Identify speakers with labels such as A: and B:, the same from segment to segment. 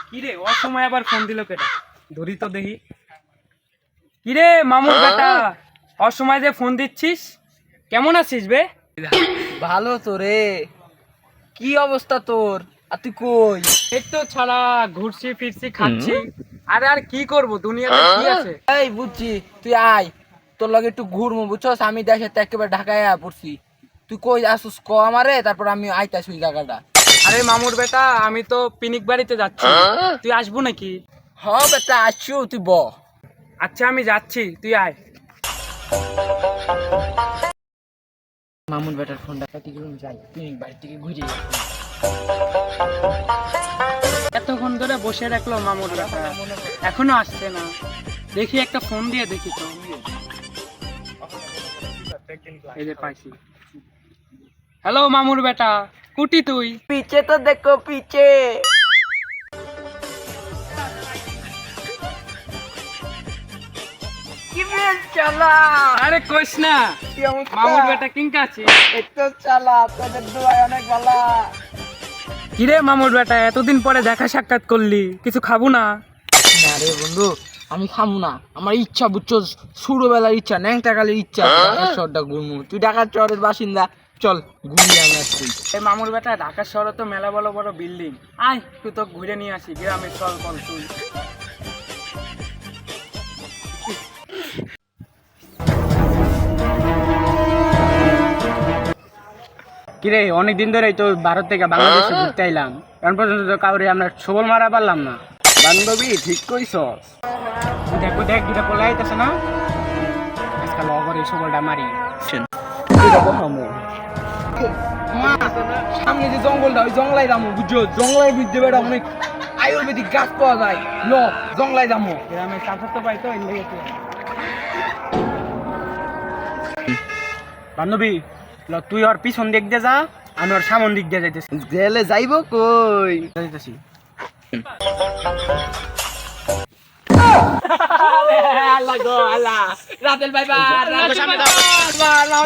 A: কিরে অসময় আবার ফোন দিল কেটা? ধরি তো দেখি। কিরে মামুর বেটা, অসময় যে ফোন দিচ্ছিস, কেমন আছিস বে?
B: ভালো তো রে। কি অবস্থা তোর? আর তুই কই?
A: এই তো ছাড়া ঘুরছি ফিরছি খাচ্ছি। আরে আর কি করব, দুনিয়াতে কি আছে?
B: এই বুঝছি, তুই আয়, তোর লগে একটু ঘুরমু বুঝছস। আমি দেশে তো একেবারে ঢাকায় পড়ছি। তুই কই আসুস ক আমারে, তারপর আমি আইতাছি ওই জায়গাটা।
A: আরে মামুর বেটা, আমি তো পিনিক বাড়িতে যাচ্ছি, তুই আসবো নাকি?
B: হ বেটা আসছু, তুই ব।
A: আচ্ছা আমি যাচ্ছি, তুই আয়।
B: মামুন বেটার ফোনটা কাটি করুন, যাই তুই বাড়ি থেকে ঘুরে।
A: এতক্ষণ ধরে বসে রাখলো মামুর বেটা, এখনো আসছে না। দেখি একটা ফোন দিয়ে দেখি তো। এই যে পাইছি। হ্যালো মামুর বেটা, কুটি তুই?
B: পিছে তো দেখো পিছে। কি বেশ চালা।
A: আরে কইস না, মামুর বেটা কিংকা আছে?
B: একটু চালা, তোদের দোয়ায় অনেক ভালো।
A: কিরে মামুর বেটা, এতদিন পরে দেখা সাক্ষাৎ করলি, কিছু খাবো না?
B: না রে বন্ধু, আমি খামু না। আমার ইচ্ছা বুঝছো, ছোটবেলার ইচ্ছা, ন্যাংটা কালের ইচ্ছা ঢাকার শহরটা ঘুরমু। তুই ঢাকার শহরের বাসিন্দা, চল ঘুরিয়ে আন আসছি।
A: এই মামুর বেটা, ঢাকা শহরে তো মেলা বড় বড় বিল্ডিং, আয় তুই তো ঘুরে নিয়ে আসি গ্রামের চল কল তুই। কিরে অনেকদিন ধরেই তো ভারত থেকে বাংলাদেশে ঘুরতে আইলাম, এখন পর্যন্ত তো কাউরে আমরা সবল মারা পারলাম না।
C: বান্ধবী ঠিক কইছস।
A: দেখো দেখ, দুটা পোলা আইতাছে না, আজকাল অগর এই সবলটা মারি।
C: এটা বহামু।
B: মা, সামনে যে জঙ্গলটা, ওই জঙ্গলাই যাবো বুঝছো। জঙ্গলের ভিতরে বেটা অনেক আয়ুর্বেদিক গাছ পাওয়া যায়। ল জঙ্গলাই যাবো।
A: গ্রামে চাষা তো পাই তো এই লেগে। বান্ধবী ল, তুই ওর পিছন দিক দিয়ে যা, আমি ওর সামন দিক দিয়ে যাইতেছি।
C: গেলে যাইব কই?
A: যাইতেছি।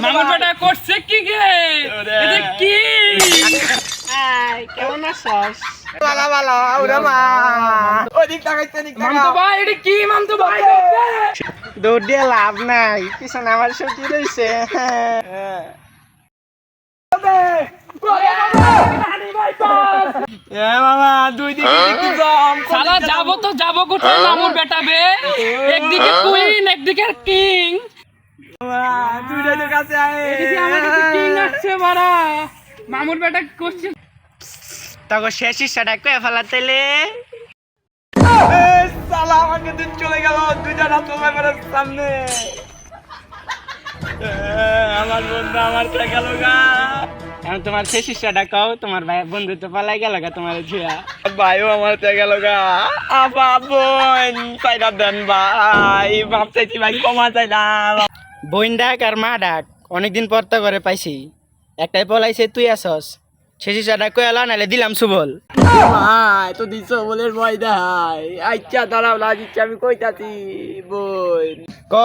A: মামুর বেটা করছে কি গে? এটা কি?
B: কেমন আছস? ভালো ভালো, ওরে মা। ওদিক তাকাইতে দিক
A: মামতো ভাই, এটা কি মামতো ভাই?
C: দৌড় দিয়ে লাভ নাই, পিছনে আমার সবজি রয়েছে।
B: মামা, দুই দিকে কি জম।
A: শালা যাবো তো যাবো কোথায় মামুর বেটা বে? একদিকে কুইন, একদিকে কিং।
B: দুইটাই তো কাছে আয়।
A: এদিকে আমার কাছে কিং আসছে মারা। মামুর বেটা করছে।
C: তখন শেষ ইচ্ছাটা কয়ে ফেলাতেলে।
B: সালা আমাকে দিন চলে গেল, দুইটা রাত সময় পরে সামনে। আমার বন্ধু আমার চলে গেল গা।
A: এখন তোমার শেষ ইচ্ছাটা কও, তোমার ভাই বন্ধু তো পালাই গেল গা তোমার ঝিয়া।
B: ভাইও আমার চলে গেল গা। আপা বোন চাইরা দেন ভাই, বাপ চাইছি ভাই, কমা চাইলাম।
A: বোন ডাক আর মা ডাক, অনেকদিন পর তো করে পাইছি। একটাই পলাইছে, তুই আসস। শেষ ইচ্ছাটা কয়ে এলা, নাহলে দিলাম সুবল।
B: ভাই তো দিছ বলের ভয় দেয়। আচ্ছা দাঁড়াও, লাজ ইচ্ছা আমি কইতাছি বোন।
A: ক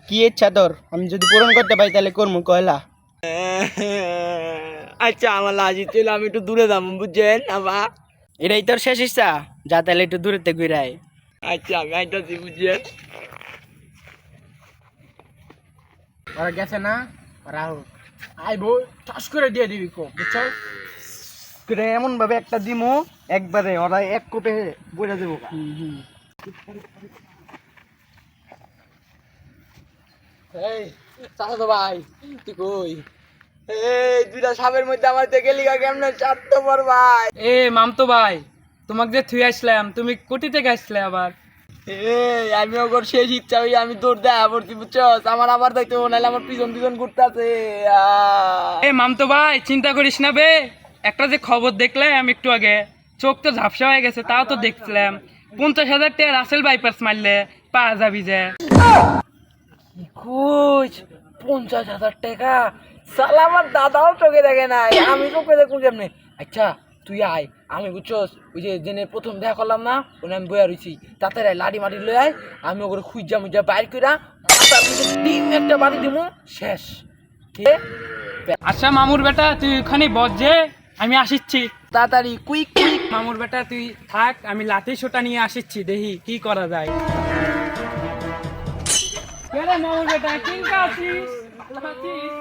A: কি ইচ্ছা তোর? আমি যদি পূরণ করতে পারি তাহলে করবো, কয়লা।
B: আচ্ছা আমার লাজ ইচ্ছা হলো আমি একটু দূরে যাবো বুঝছেন আবার।
A: এটাই তোর শেষ ইচ্ছা? যা তাহলে একটু দূরেতে ঘুরাই।
B: আচ্ছা আমি আইতাছি বুঝছেন।
A: ওরা গেছে না, রাহুল আইবো, ঠাস করে দিয়ে দিবি কো, বুঝছো?
C: এমন ভাবে একটা দিমু, একবারে ওরা এক কোপে বইরা দেবো।
B: এই চাচা তো ভাই, তুই কই? এই দুইটা সাপের মধ্যে আমার থেকে লিগা কেমনে চারটো পর ভাই।
A: এ মামতো ভাই, তোমাকে যে থুই আসলাম, তুমি কোটি থেকে আসলে আবার?
B: এই আমি ওর শেষ ইচ্ছা হই, আমি দৌড় দেয়া পড়ছি বুঝছো। আমার আবার দেখতে মনে হলে আমার পিছন পিছন ঘুরতে আছে।
A: এ মামতো ভাই, চিন্তা করিস না বে। একটা যে খবর দেখলে আমি একটু আগে, চোখ তো ঝাপসা হয়ে গেছে, তাও তো দেখছিলাম 50,000 টাকা রাসেল বাইপার্স মারলে পাওয়া যাবি যে।
B: খুঁজ 50,000 টাকা। সালা আমার দাদাও চোখে দেখে নাই, আমি চোখে দেখুন কেমনে। আচ্ছা তুই আয়, আমি বুঝছস ওই যে জেনে প্রথম দেখা করলাম না, ওখানে আমি বইয়া রয়েছি। তাতে লাড়ি মাটি লই আয়, আমি ওগুলো খুঁজা মুজা বাইর কইরা মাথার মধ্যে ডিম একটা বাড়ি দিমু, শেষ।
A: আচ্ছা মামুর বেটা, তুই ওখানে বস যে, আমি আসিচ্ছি।
B: তাড়াতাড়ি কুইক কুইক।
A: মামুর বেটা তুই থাক, আমি লাঠি সোটা নিয়ে আসিচ্ছি, দেখি কি করা যায়। কে রে মামুর বেটা, কিনকা আছিস? ভালো আছিস?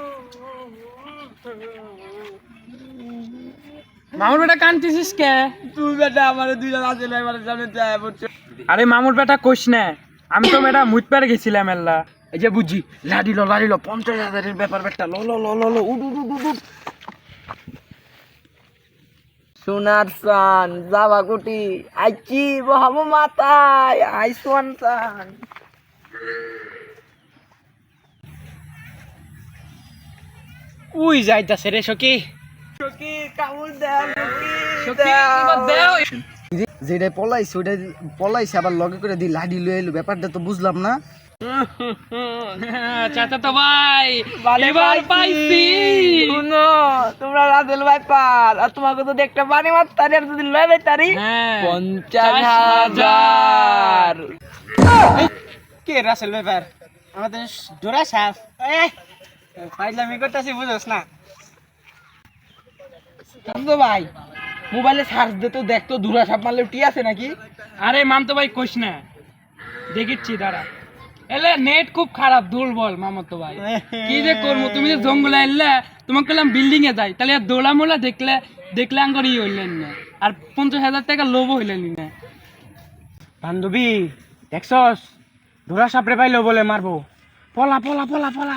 A: মামুর বেটা কানতেছিস কে?
B: তুই বেটা আমার দুইটা রাজেল ভাইপারের সামনে যায় বলছো।
A: আরে মামুর বেটা কইস না, আমি তো বেটা মুত পারে গেছিলাম এল্লা।
B: এই যে বুঝি লাডিল 50,000-এর ব্যাপার বেটা লো লো লো লো লো উড উড উড উড উড। সোনার সান জাবা কুটি আইছি বহাবো মাথায় আইসওয়ান সান।
A: উই যাইতাছে রে সকি।
B: সকি কামড় দাও
A: সকি এবার দেও।
C: যেটা পলাইছে ওইটা পলাইছে আবার লগে করে দি লাডি লয়ে এলো, ব্যাপারটা তো বুঝলাম না।
A: চাচা তো ভাই এবার পাইছি।
B: শুনো তোমরা রাজেল ভাইপার আর তোমাকে তো দেখতে পানি মারতারি আর যদি লয়ে যাইতারি
A: হ্যাঁ
B: 50,000।
C: কে রাসেল ব্যাপার আমাদের ডোরা সাফ ফাইজলামি করতেছি বুঝোস না।
B: তো ভাই মোবাইলে সার্চ দে তো দেখতো দূরা সাপ মারলে টি আছে নাকি।
A: আরে মামতো ভাই কইস না, দেখিচ্ছি দাঁড়া। এলে নেট খুব খারাপ দুর্বল মামাতো ভাই, কি যে করবো। তুমি যে জঙ্গলে এলে তোমাকে বললাম বিল্ডিং এ যাই, তাহলে আর দোলা মোলা দেখলে আঙ্গর ই হইলেন না, আর 50,000 টাকা লোভ হইলেন না।
C: বান্ধবী দেখছস ডোরা সাপরে পাইলো বলে মারবো, পলা পলা পলা পলা।